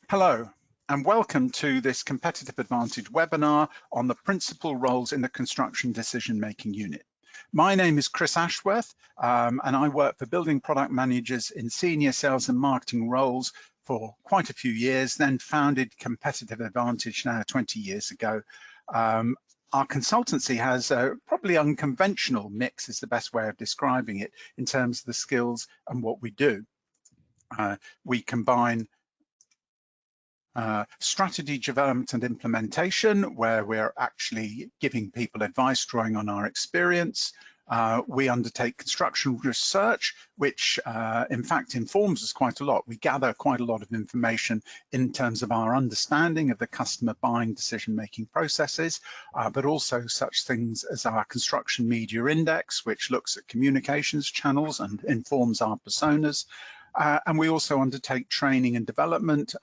Hello, and welcome to this Competitive Advantage webinar on the principal roles in the construction decision-making unit. My name is Chris Ashworth, and I work for building product managers in senior sales and marketing roles for quite a few years, then founded Competitive Advantage now 20 years ago. Our consultancy has a probably unconventional mix is the best way of describing it in terms of the skills and what we do. We combine strategy development and implementation, where we're actually giving people advice drawing on our experience. We undertake construction research, which in fact informs us quite a lot. We gather quite a lot of information in terms of our understanding of the customer buying decision-making processes, but also such things as our construction media index, which looks at communications channels and informs our personas. And we also undertake training and development,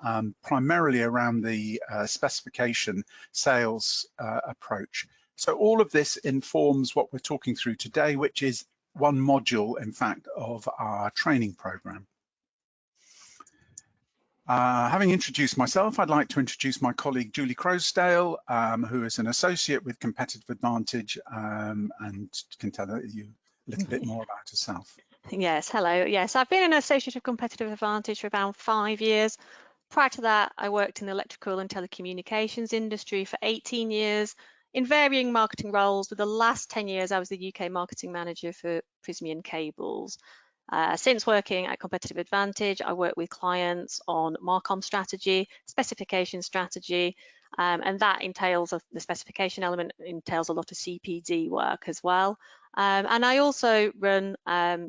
primarily around the specification sales approach. So all of this informs what we're talking through today, which is one module, in fact, of our training program. Having introduced myself, I'd like to introduce my colleague, Julie Crosdale, who is an associate with Competitive Advantage and can tell you a little bit more about herself. Yes, hello. Yes, I've been an associate of Competitive Advantage for about 5 years. Prior to that, I worked in the electrical and telecommunications industry for 18 years in varying marketing roles. For the last 10 years, I was the UK marketing manager for Prysmian Cables. Since working at Competitive Advantage, I work with clients on Marcom strategy, specification strategy, and that entails the specification element entails a lot of CPD work as well. And I also run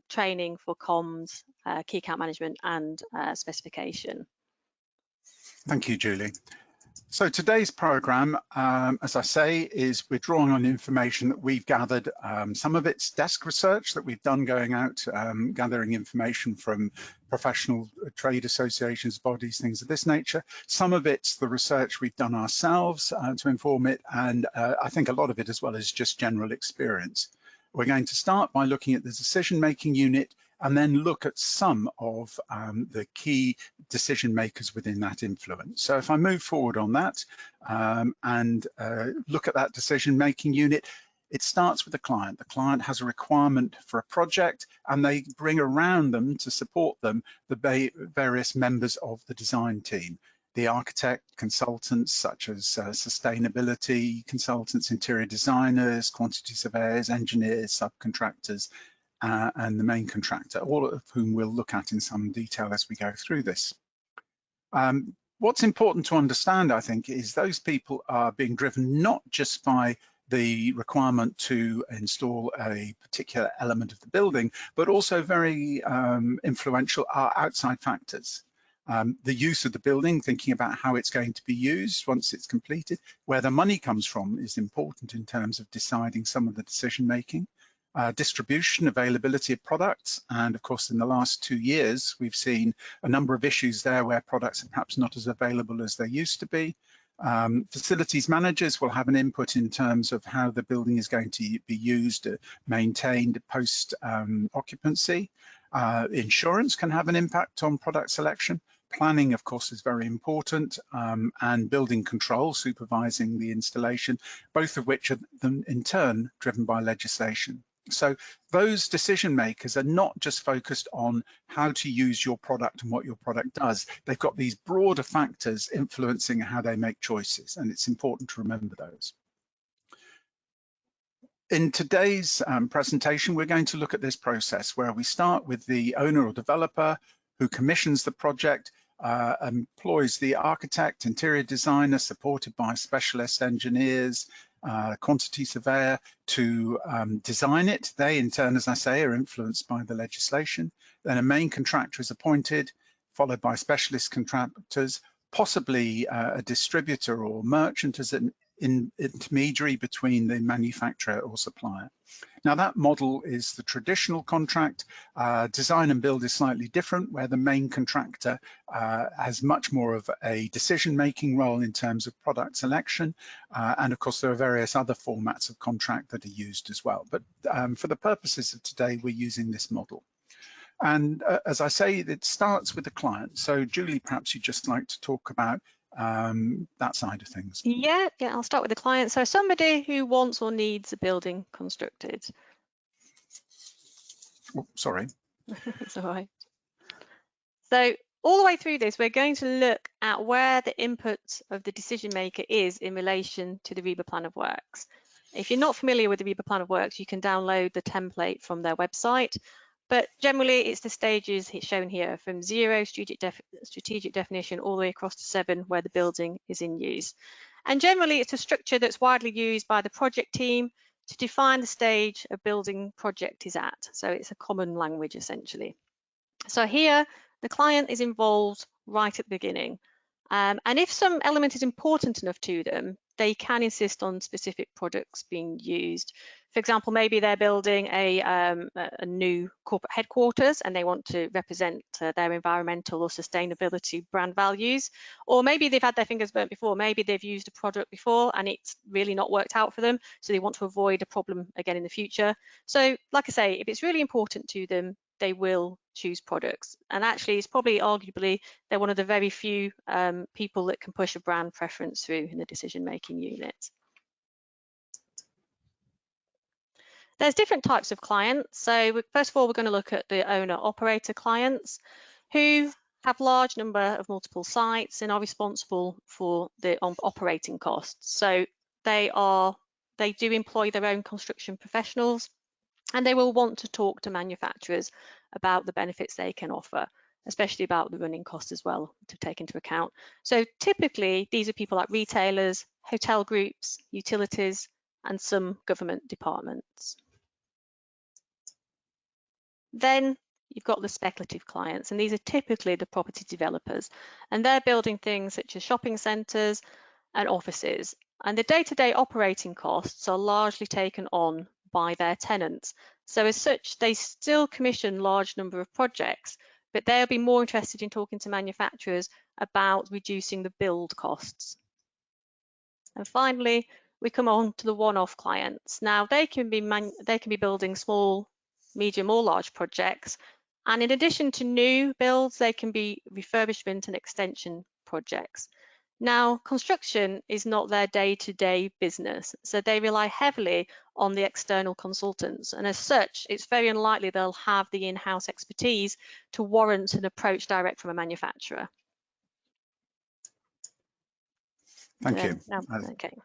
training for comms, key account management and specification. Thank you, Julie. So today's program, as I say, is we're drawing on information that we've gathered. Some of it's desk research that we've done going out, gathering information from professional trade associations, bodies, things of this nature. Some of it's the research we've done ourselves to inform it, and I think a lot of it as well is just general experience. We're going to start by looking at the decision-making unit and then look at some of the key decision makers within that influence. So if I move forward on that and look at that decision-making unit, it starts with the client. The client has a requirement for a project and they bring around them to support them the various members of the design team. The architect, consultants such as sustainability consultants, interior designers, quantity surveyors, engineers, subcontractors, and the main contractor, all of whom we'll look at in some detail as we go through this. What's important to understand, I think, is those people are being driven not just by the requirement to install a particular element of the building, but also very influential are outside factors. The use of the building, thinking about how it's going to be used once it's completed, where the money comes from is important in terms of deciding some of the decision making. Distribution, availability of products, and of course in the last 2 years we've seen a number of issues there where products are perhaps not as available as they used to be. Facilities managers will have an input in terms of how the building is going to be used, maintained post occupancy. Insurance can have an impact on product selection. Planning, of course, is very important, and building control, supervising the installation, both of which are then in turn driven by legislation. So those decision makers are not just focused on how to use your product and what your product does. They've got these broader factors influencing how they make choices, and it's important to remember those. In today's presentation, we're going to look at this process where we start with the owner or developer who commissions the project, employs the architect, interior designer, supported by specialist engineers, quantity surveyor to design it. They, in turn, as I say, are influenced by the legislation. Then a main contractor is appointed, followed by specialist contractors, possibly a distributor or merchant as an intermediary between the manufacturer or supplier. Now that model is the traditional contract. Design and build is slightly different, where the main contractor has much more of a decision-making role in terms of product selection. And of course, there are various other formats of contract that are used as well. But for the purposes of today, we're using this model. And as I say, it starts with the client. So Julie, perhaps you'd just like to talk about that side of things. Yeah, I'll start with the client. So somebody who wants or needs a building constructed. Oh, sorry. It's all right. So all the way through this, we're going to look at where the input of the decision maker is in relation to the RIBA Plan of Works. If you're not familiar with the RIBA Plan of Works, you can download the template from their website. But generally, it's the stages shown here from 0, strategic definition, all the way across to 7, where the building is in use. And generally, it's a structure that's widely used by the project team to define the stage a building project is at. So it's a common language, essentially. So here, the client is involved right at the beginning. And if some element is important enough to them, they can insist on specific products being used. For example, maybe they're building a new corporate headquarters and they want to represent their environmental or sustainability brand values. Or maybe they've had their fingers burnt before. Maybe they've used a product before and it's really not worked out for them. So they want to avoid a problem again in the future. So like I say, if it's really important to them, they will choose products. And actually, it's probably arguably they're one of the very few people that can push a brand preference through in the decision-making unit. There's different types of clients. So first of all, we're going to look at the owner-operator clients who have large number of multiple sites and are responsible for the operating costs. So they do employ their own construction professionals, and they will want to talk to manufacturers about the benefits they can offer, especially about the running costs as well to take into account. So typically, these are people like retailers, hotel groups, utilities, and some government departments. Then you've got the speculative clients, and these are typically the property developers, and they're building things such as shopping centres and offices. And the day-to-day operating costs are largely taken on by their tenants. So as such, they still commission large number of projects, but they'll be more interested in talking to manufacturers about reducing the build costs. And finally, we come on to the one-off clients. Now they can be building small, medium or large projects. And in addition to new builds, they can be refurbishment and extension projects. Now, construction is not their day-to-day business, so they rely heavily on the external consultants. And as such, it's very unlikely they'll have the in-house expertise to warrant an approach direct from a manufacturer. Thank you. Okay.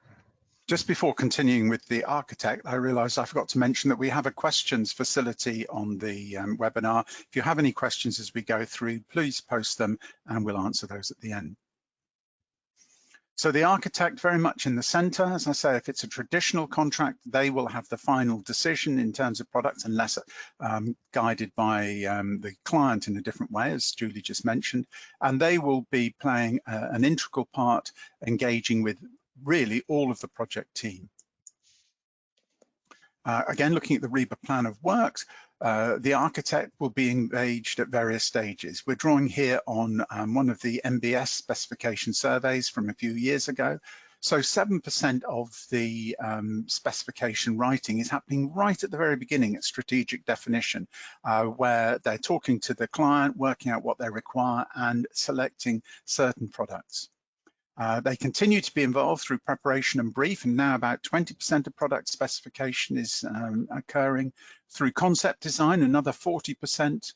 Just before continuing with the architect, I realised I forgot to mention that we have a questions facility on the webinar. If you have any questions as we go through, please post them and we'll answer those at the end. So the architect very much in the center. As I say, if it's a traditional contract, they will have the final decision in terms of products unless guided by the client in a different way, as Julie just mentioned. And they will be playing an integral part, engaging with really all of the project team. Again, looking at the RIBA Plan of Works, the architect will be engaged at various stages. We're drawing here on one of the MBS specification surveys from a few years ago. So 7% of the specification writing is happening right at the very beginning at strategic definition, where they're talking to the client, working out what they require and selecting certain products. They continue to be involved through preparation and brief, and now about 20% of product specification is occurring through concept design, another 40%,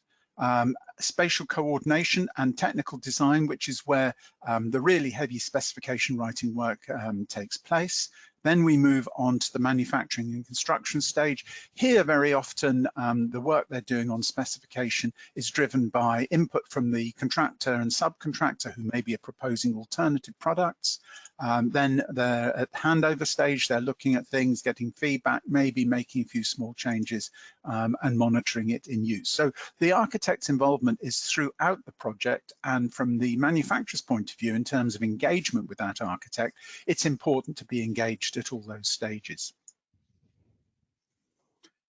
spatial coordination and technical design, which is where the really heavy specification writing work takes place. Then we move on to the manufacturing and construction stage. Here, very often, the work they're doing on specification is driven by input from the contractor and subcontractor who maybe are proposing alternative products. Then they're at handover stage, they're looking at things, getting feedback, maybe making a few small changes and monitoring it in use. So the architect's involvement is throughout the project, and from the manufacturer's point of view, in terms of engagement with that architect, it's important to be engaged at all those stages.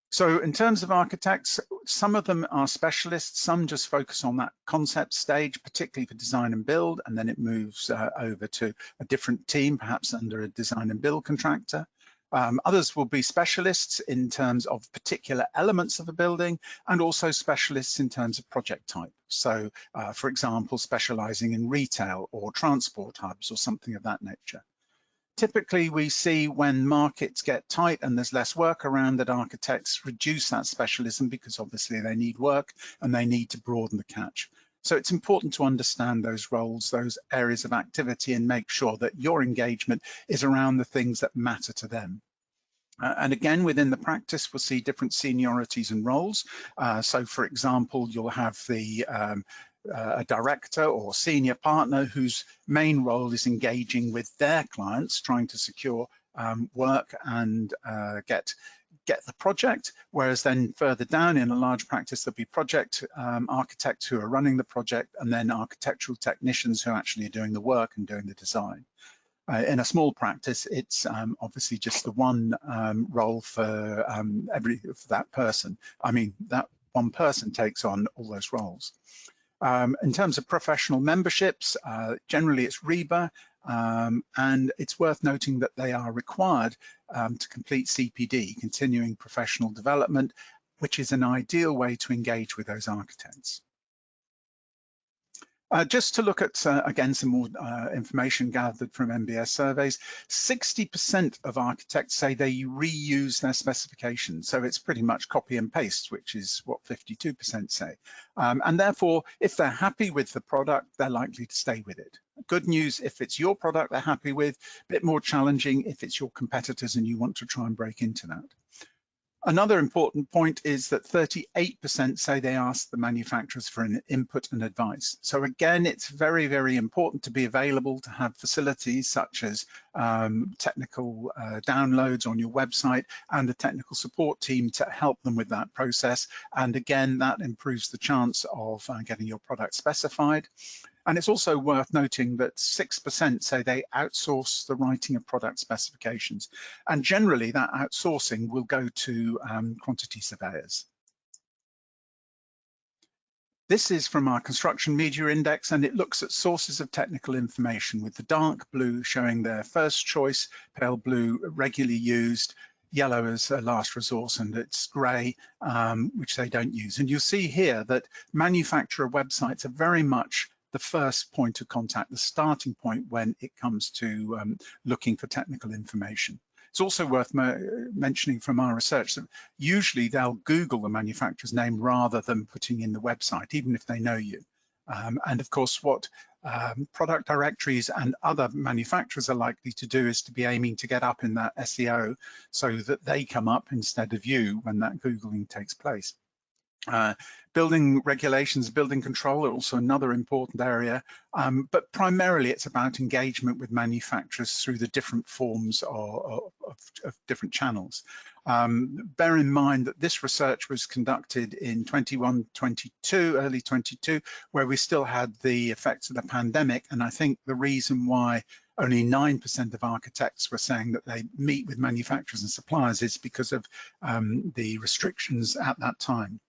So in terms of architects, some of them are specialists, some just focus on that concept stage, particularly for design and build, and then it moves over to a different team, perhaps under a design and build contractor. Others will be specialists in terms of particular elements of a building, and also specialists in terms of project type. So, for example, specializing in retail or transport hubs or something of that nature. Typically, we see when markets get tight and there's less work around, that architects reduce that specialism because obviously they need work and they need to broaden the catch. So it's important to understand those roles, those areas of activity, and make sure that your engagement is around the things that matter to them. And again, within the practice, we'll see different seniorities and roles. So for example, you'll have a director or senior partner whose main role is engaging with their clients, trying to secure work and get the project, whereas then further down in a large practice, there'll be project architects who are running the project, and then architectural technicians who are actually doing the work and doing the design. In a small practice, it's obviously just the one role for that person. I mean, that one person takes on all those roles. In terms of professional memberships, generally it's RIBA, and it's worth noting that they are required to complete CPD, continuing professional development, which is an ideal way to engage with those architects. Just to look at, again, some more information gathered from MBS surveys, 60% of architects say they reuse their specifications. So it's pretty much copy and paste, which is what 52% say. And therefore, if they're happy with the product, they're likely to stay with it. Good news if it's your product they're happy with, a bit more challenging if it's your competitors and you want to try and break into that. Another important point is that 38% say they ask the manufacturers for an input and advice. So again, it's very, very important to be available, to have facilities such as technical downloads on your website and a technical support team to help them with that process. And again, that improves the chance of getting your product specified. And it's also worth noting that 6% say they outsource the writing of product specifications. And generally that outsourcing will go to quantity surveyors. This is from our Construction Media Index, and it looks at sources of technical information, with the dark blue showing their first choice, pale blue regularly used, yellow as a last resource, and it's grey, which they don't use. And you'll see here that manufacturer websites are very much the first point of contact, the starting point when it comes to looking for technical information. It's also worth mentioning from our research that usually they'll Google the manufacturer's name rather than putting in the website, even if they know you. And of course, what product directories and other manufacturers are likely to do is to be aiming to get up in that SEO so that they come up instead of you when that Googling takes place. Building regulations, building control are also another important area, but primarily it's about engagement with manufacturers through the different forms of different channels. Bear in mind that this research was conducted in 21-22, early 22, where we still had the effects of the pandemic, and I think the reason why only 9% of architects were saying that they meet with manufacturers and suppliers is because of the restrictions at that time.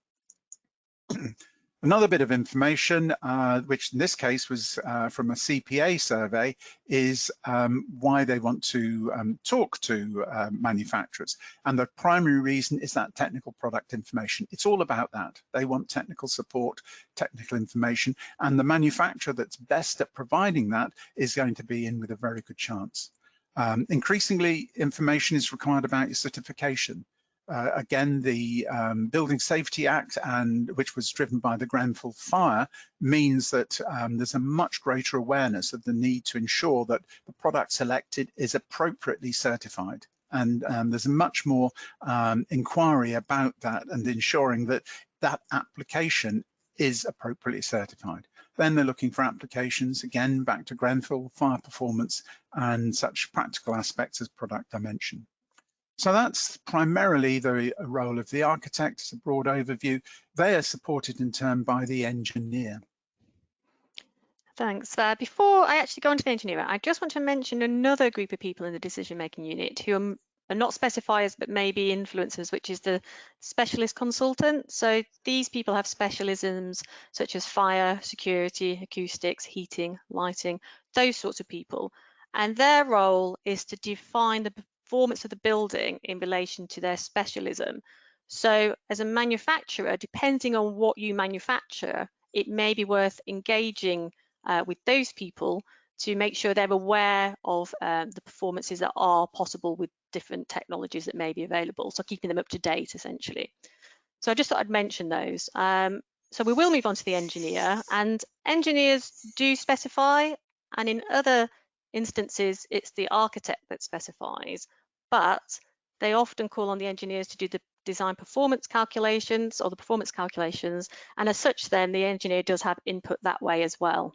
Another bit of information, which in this case was from a CPA survey, is why they want to talk to manufacturers. And the primary reason is that technical product information. It's all about that. They want technical support, technical information, and the manufacturer that's best at providing that is going to be in with a very good chance. Increasingly, information is required about your certification. Again, the Building Safety Act, which was driven by the Grenfell fire, means that there's a much greater awareness of the need to ensure that the product selected is appropriately certified. And there's much more inquiry about that and ensuring that that application is appropriately certified. Then they're looking for applications, again, back to Grenfell, fire performance, and such practical aspects as product dimension. So that's primarily the role of the architect. It's a broad overview. They are supported in turn by the engineer. Thanks. Before I actually go into the engineer, I just want to mention another group of people in the decision-making unit who are not specifiers, but maybe influencers, which is the specialist consultant. So these people have specialisms such as fire, security, acoustics, heating, lighting, those sorts of people. And their role is to define the performance of the building in relation to their specialism. So as a manufacturer, depending on what you manufacture, it may be worth engaging with those people to make sure they're aware of the performances that are possible with different technologies that may be available. So keeping them up to date, essentially. So I just thought I'd mention those. So we will move on to the engineer, and engineers do specify, and in other instances, it's the architect that specifies, but they often call on the engineers to do the design performance calculations or the performance calculations, and as such then the engineer does have input that way as well.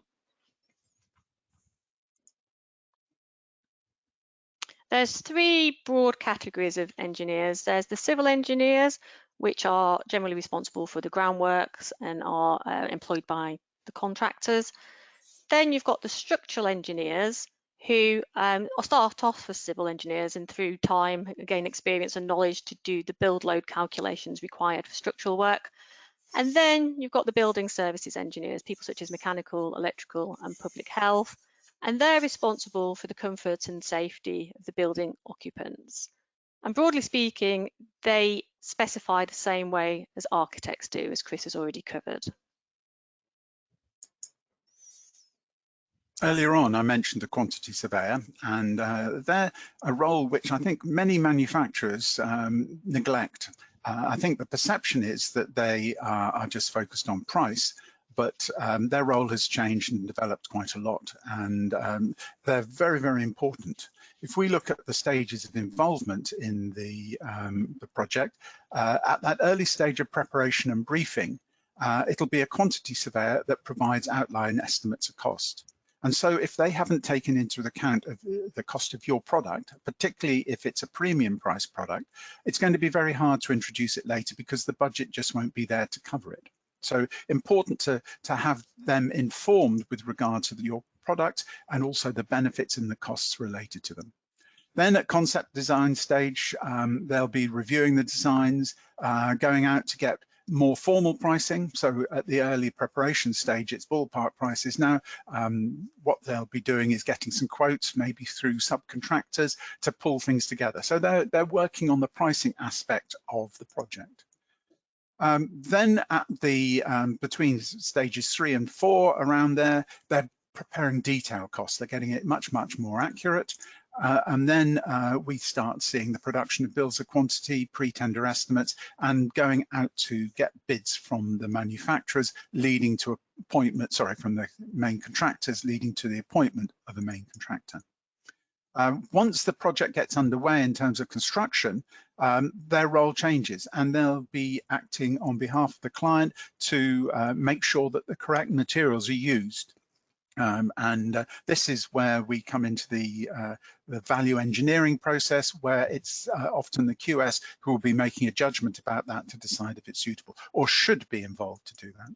There's three broad categories of engineers. There's the civil engineers, which are generally responsible for the groundworks and are employed by the contractors. Then you've got the structural engineers, who start off as civil engineers and through time gain experience and knowledge to do the build load calculations required for structural work. And then you've got the building services engineers, people such as mechanical, electrical and public health, and they're responsible for the comfort and safety of the building occupants. And broadly speaking, they specify the same way as architects do, as Chris has already covered. Earlier on, I mentioned the quantity surveyor, and they're a role which I think many manufacturers neglect. I think the perception is that they are just focused on price, but their role has changed and developed quite a lot, and they're very, very important. If we look at the stages of involvement in the project, at that early stage of preparation and briefing, it'll be a quantity surveyor that provides outline estimates of cost. And so if they haven't taken into account of the cost of your product, particularly if it's a premium price product, it's going to be very hard to introduce it later because the budget just won't be there to cover it. So important to have them informed with regard to your product and also the benefits and the costs related to them. Then at concept design stage, they'll be reviewing the designs, going out to get more formal pricing. So at the early preparation stage, it's ballpark prices. Now, what they'll be doing is getting some quotes, maybe through subcontractors, to pull things together. So they're working on the pricing aspect of the project. Then at the between stages 3 and 4, around there, they're preparing detail costs. They're getting it much, much more accurate. And then we start seeing the production of bills of quantity, pre-tender estimates, and going out to get bids from the manufacturers, leading to appointment, from the main contractors, leading to the appointment of a main contractor. Once the project gets underway in terms of construction, their role changes, and they'll be acting on behalf of the client to make sure that the correct materials are used. This is where we come into the value engineering process, where it's often the QS who will be making a judgment about that to decide if it's suitable, or should be involved to do that.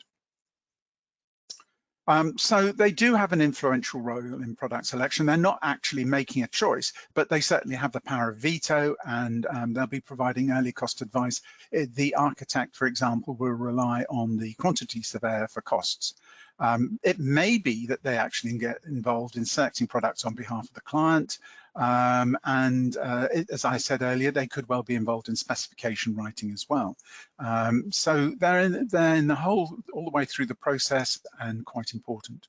So they do have an influential role in product selection. They're not actually making a choice, but they certainly have the power of veto, and they'll be providing early cost advice. The architect, for example, will rely on the quantity surveyor for costs. It may be that they actually get involved in selecting products on behalf of the client. As I said earlier, they could well be involved in specification writing as well. So they're in the all the way through the process, and quite important.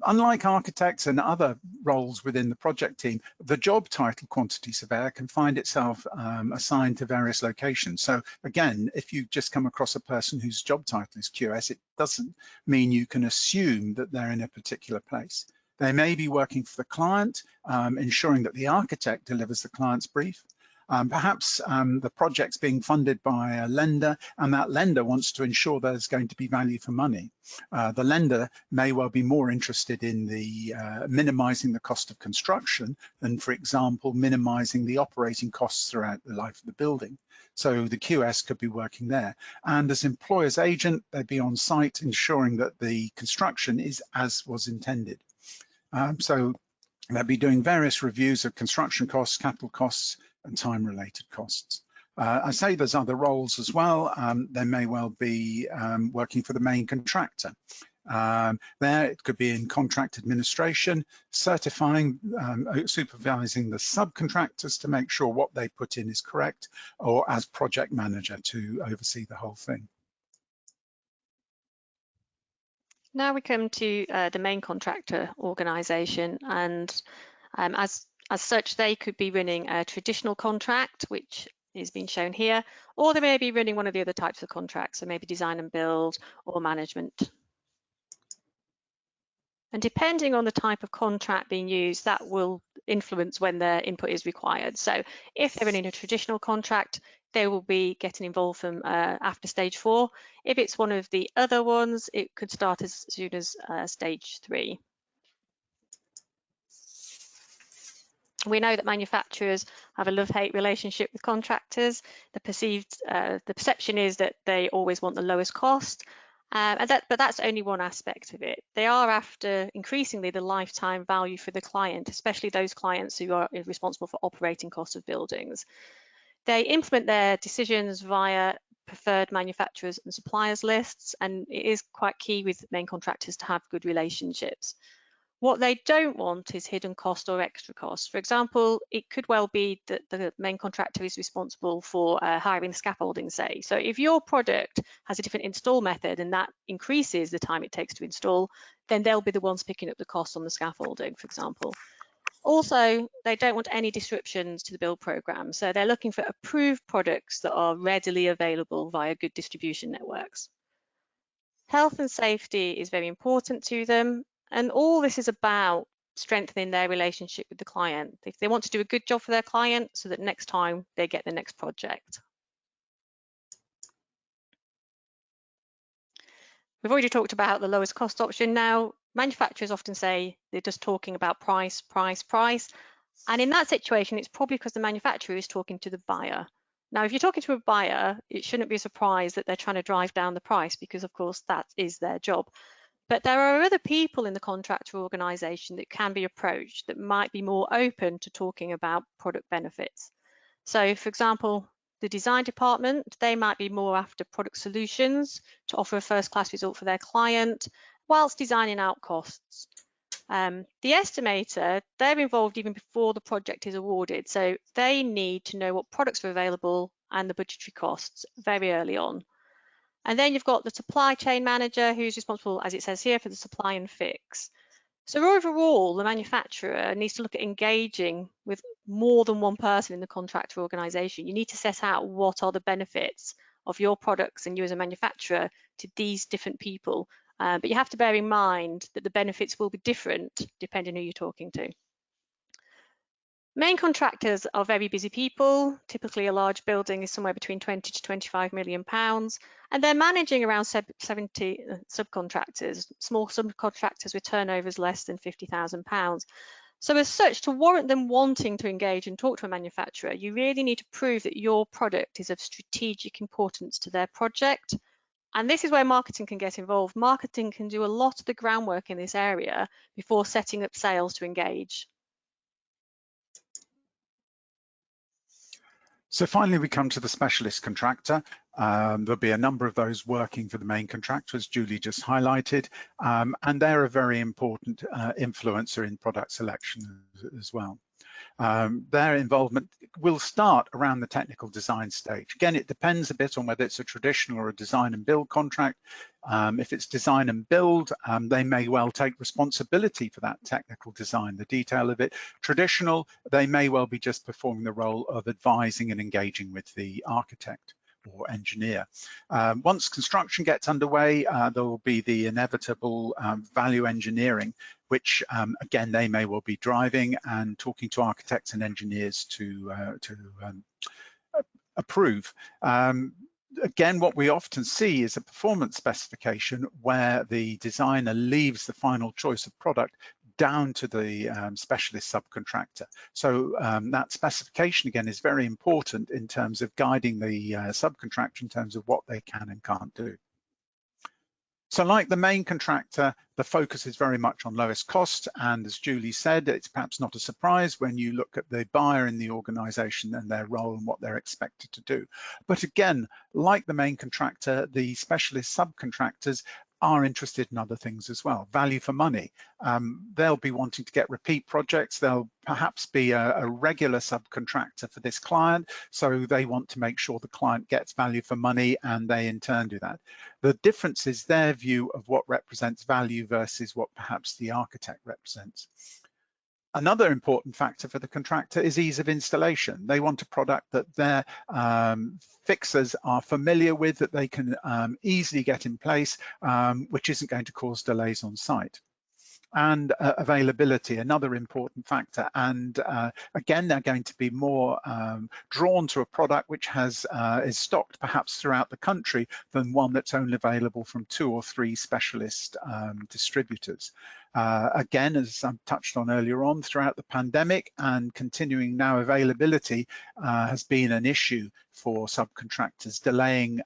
Unlike architects and other roles within the project team, the job title quantity surveyor can find itself assigned to various locations. So again, if you just come across a person whose job title is QS, it doesn't mean you can assume that they're in a particular place. They may be working for the client, ensuring that the architect delivers the client's brief. Perhaps the project's being funded by a lender, and that lender wants to ensure there's going to be value for money. The lender may well be more interested in the minimizing the cost of construction than, for example, minimizing the operating costs throughout the life of the building. So the QS could be working there. And as employer's agent, they'd be on site ensuring that the construction is as was intended. So they'll be doing various reviews of construction costs, capital costs, and time-related costs. I say there's other roles as well. They may well be working for the main contractor. There it could be in contract administration, certifying, supervising the subcontractors to make sure what they put in is correct, or as project manager to oversee the whole thing. Now we come to the main contractor organisation, and as such, they could be running a traditional contract, which is being shown here, or they may be running one of the other types of contracts, so maybe design and build or management. And depending on the type of contract being used, that will influence when their input is required. So if they're running a traditional contract, they will be getting involved from after stage 4. If it's one of the other ones, it could start as soon as stage 3. We know that manufacturers have a love-hate relationship with contractors. The perception is that they always want the lowest cost, but that's only one aspect of it. They are after increasingly the lifetime value for the client, especially those clients who are responsible for operating costs of buildings. They implement their decisions via preferred manufacturers and suppliers lists, and it is quite key with main contractors to have good relationships. What they don't want is hidden cost or extra cost. For example, it could well be that the main contractor is responsible for hiring scaffolding, say. So if your product has a different install method and that increases the time it takes to install, then they'll be the ones picking up the cost on the scaffolding, for example. Also, they don't want any disruptions to the build program. So they're looking for approved products that are readily available via good distribution networks. Health and safety is very important to them. And all this is about strengthening their relationship with the client. If they want to do a good job for their client so that next time they get the next project. We've already talked about the lowest cost option. Now, manufacturers often say they're just talking about price, price, price. And in that situation, it's probably because the manufacturer is talking to the buyer. Now, if you're talking to a buyer, it shouldn't be a surprise that they're trying to drive down the price because, of course, that is their job. But there are other people in the contractor organisation that can be approached that might be more open to talking about product benefits. So, for example, the design department, they might be more after product solutions to offer a first-class result for their client whilst designing out costs. The estimator, they're involved even before the project is awarded. So they need to know what products are available and the budgetary costs very early on. And then you've got the supply chain manager who's responsible, as it says here, for the supply and fix. So overall, the manufacturer needs to look at engaging with more than one person in the contractor organisation. You need to set out what are the benefits of your products and you as a manufacturer to these different people. But you have to bear in mind that the benefits will be different depending who you're talking to. Main contractors are very busy people. Typically, a large building is somewhere between 20 to 25 million pounds, and they're managing around 70 subcontractors, small subcontractors with turnovers less than £50,000. So as such, to warrant them wanting to engage and talk to a manufacturer, you really need to prove that your product is of strategic importance to their project. And this is where marketing can get involved. Marketing can do a lot of the groundwork in this area before setting up sales to engage. So finally, we come to the specialist contractor. There'll be a number of those working for the main contractor, as Julie just highlighted, and they're a very important influencer in product selection as well. Their involvement will start around the technical design stage. Again, it depends a bit on whether it's a traditional or a design and build contract. If it's design and build, they may well take responsibility for that technical design, the detail of it. Traditional, they may well be just performing the role of advising and engaging with the architect or engineer. Once construction gets underway, there will be the inevitable value engineering, which again, they may well be driving and talking to architects and engineers to approve. Again, what we often see is a performance specification where the designer leaves the final choice of product down to the specialist subcontractor. So that specification, again, is very important in terms of guiding the subcontractor in terms of what they can and can't do. So like the main contractor, the focus is very much on lowest cost. And as Julie said, it's perhaps not a surprise when you look at the buyer in the organization and their role and what they're expected to do. But again, like the main contractor, the specialist subcontractors are interested in other things as well. Value for money. They'll be wanting to get repeat projects. They'll perhaps be a regular subcontractor for this client, so they want to make sure the client gets value for money, and they in turn do that. The difference is their view of what represents value versus what perhaps the architect represents. Another important factor for the contractor is ease of installation. They want a product that their fixers are familiar with, that they can easily get in place, which isn't going to cause delays on site. And availability, another important factor. And again, they're going to be more drawn to a product which is stocked perhaps throughout the country than one that's only available from 2 or 3 specialist distributors. Again, as I touched on earlier on, throughout the pandemic and continuing now, availability has been an issue for subcontractors, delaying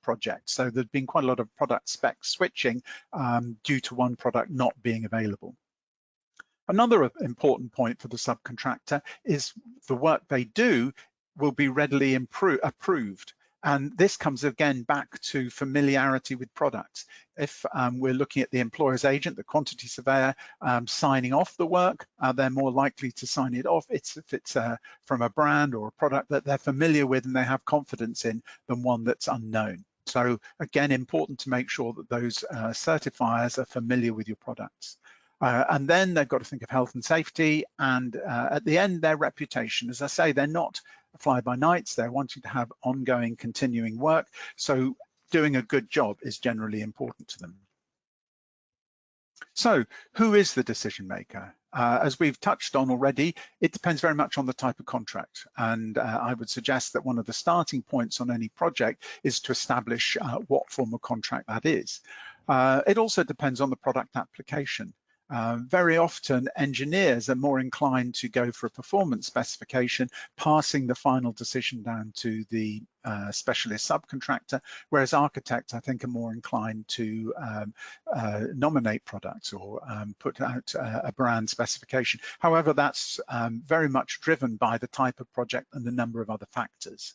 projects. So there's been quite a lot of product spec switching due to one product not being available. Another important point for the subcontractor is the work they do will be readily approved. And this comes again back to familiarity with products. If we're looking at the employer's agent, the quantity surveyor, signing off the work, they're more likely to sign it off if it's from a brand or a product that they're familiar with and they have confidence in, than one that's unknown. So again, important to make sure that those certifiers are familiar with your products. And then they've got to think of health and safety, and at the end, their reputation. As I say, they're not fly-by-nights, they're wanting to have ongoing, continuing work, so doing a good job is generally important to them. So who is the decision maker? As we've touched on already, it depends very much on the type of contract, and I would suggest that one of the starting points on any project is to establish what form of contract that is. It also depends on the product application. Very often engineers are more inclined to go for a performance specification, passing the final decision down to the specialist subcontractor, whereas architects, I think, are more inclined to nominate products or put out a brand specification. However, that's very much driven by the type of project and the number of other factors.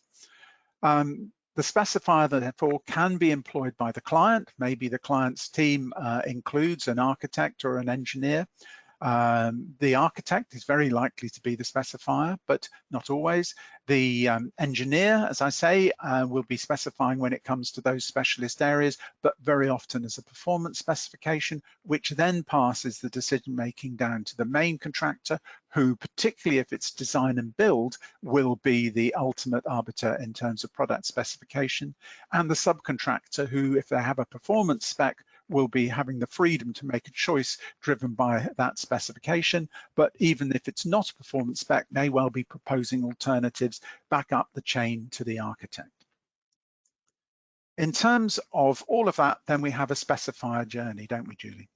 The specifier, therefore, can be employed by the client. Maybe the client's team includes an architect or an engineer. The architect is very likely to be the specifier, but not always. The engineer, as I say, will be specifying when it comes to those specialist areas, but very often as a performance specification, which then passes the decision-making down to the main contractor, who, particularly if it's design and build, will be the ultimate arbiter in terms of product specification, and the subcontractor, who, if they have a performance spec, will be having the freedom to make a choice driven by that specification. But even if it's not a performance spec, may well be proposing alternatives back up the chain to the architect. In terms of all of that, then we have a specifier journey, don't we, Julie?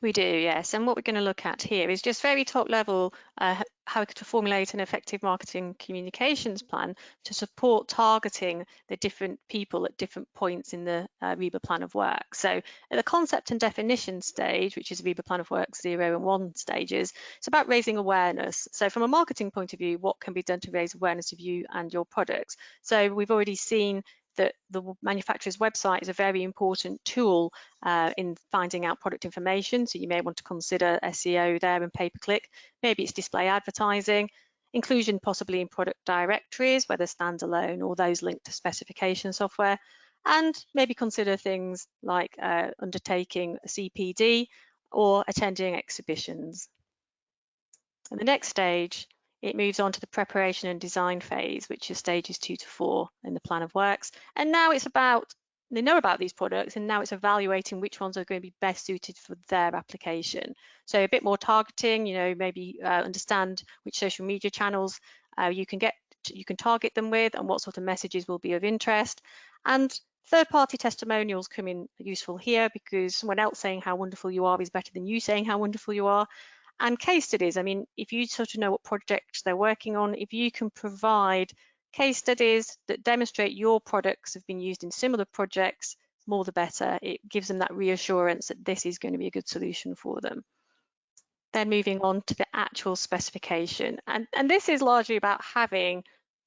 We do, yes. And what we're going to look at here is just very top level, how to formulate an effective marketing communications plan to support targeting the different people at different points in the RIBA Plan of Works. So at the concept and definition stage, which is RIBA Plan of Works 0 and 1 stages, it's about raising awareness. So from a marketing point of view, what can be done to raise awareness of you and your products? So we've already seen that the manufacturer's website is a very important tool in finding out product information. So you may want to consider SEO there and pay-per-click. Maybe it's display advertising, inclusion possibly in product directories, whether standalone or those linked to specification software, and maybe consider things like undertaking a CPD or attending exhibitions. And the next stage, it moves on to the preparation and design phase, which is stages 2 to 4 in the plan of works. And now it's about, they know about these products, and now it's evaluating which ones are going to be best suited for their application. So a bit more targeting, you know, maybe understand which social media channels you can target them with, and what sort of messages will be of interest. And third-party testimonials come in useful here, because someone else saying how wonderful you are is better than you saying how wonderful you are. And case studies, I mean, if you sort of know what projects they're working on, if you can provide case studies that demonstrate your products have been used in similar projects, more the better. It gives them that reassurance that this is going to be a good solution for them. Then moving on to the actual specification. And this is largely about having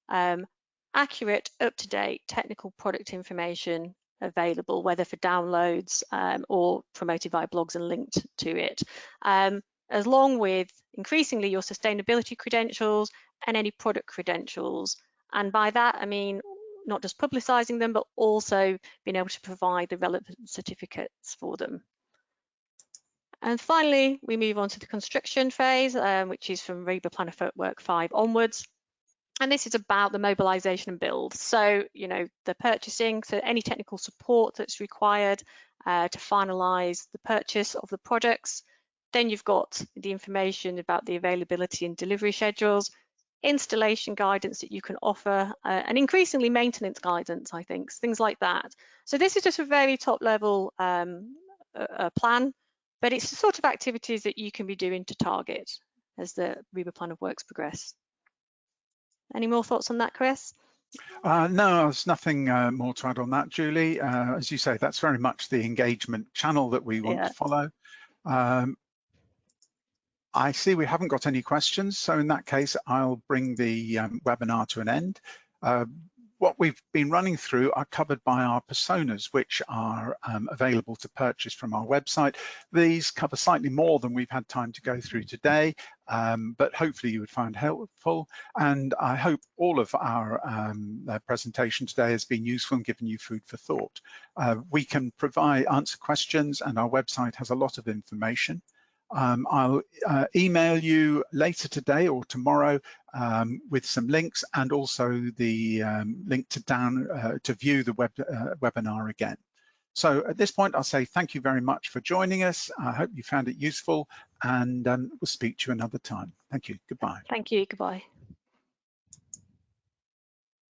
accurate, up-to-date technical product information available, whether for downloads or promoted via blogs and linked to it, along with increasingly your sustainability credentials and any product credentials. And by that, I mean not just publicising them, but also being able to provide the relevant certificates for them. And finally, we move on to the construction phase, which is from RIBA Plan of Works 5 onwards. And this is about the mobilisation and build. So, you know, the purchasing, so any technical support that's required to finalise the purchase of the products. Then you've got the information about the availability and delivery schedules, installation guidance that you can offer, and increasingly maintenance guidance, I think, things like that. So this is just a very top level plan, but it's the sort of activities that you can be doing to target as the RIBA Plan of Works progress. Any more thoughts on that, Chris? No, there's nothing more to add on that, Julie. As you say, that's very much the engagement channel that we want to follow. I see we haven't got any questions, so in that case, I'll bring the webinar to an end. What we've been running through are covered by our personas, which are available to purchase from our website. These cover slightly more than we've had time to go through today, but hopefully you would find helpful. And I hope all of our presentation today has been useful and given you food for thought. We can answer questions, and our website has a lot of information. I'll email you later today or tomorrow with some links, and also the link to view the webinar again. So at this point, I'll say thank you very much for joining us. I hope you found it useful, and we'll speak to you another time. Thank you. Goodbye. Thank you. Goodbye.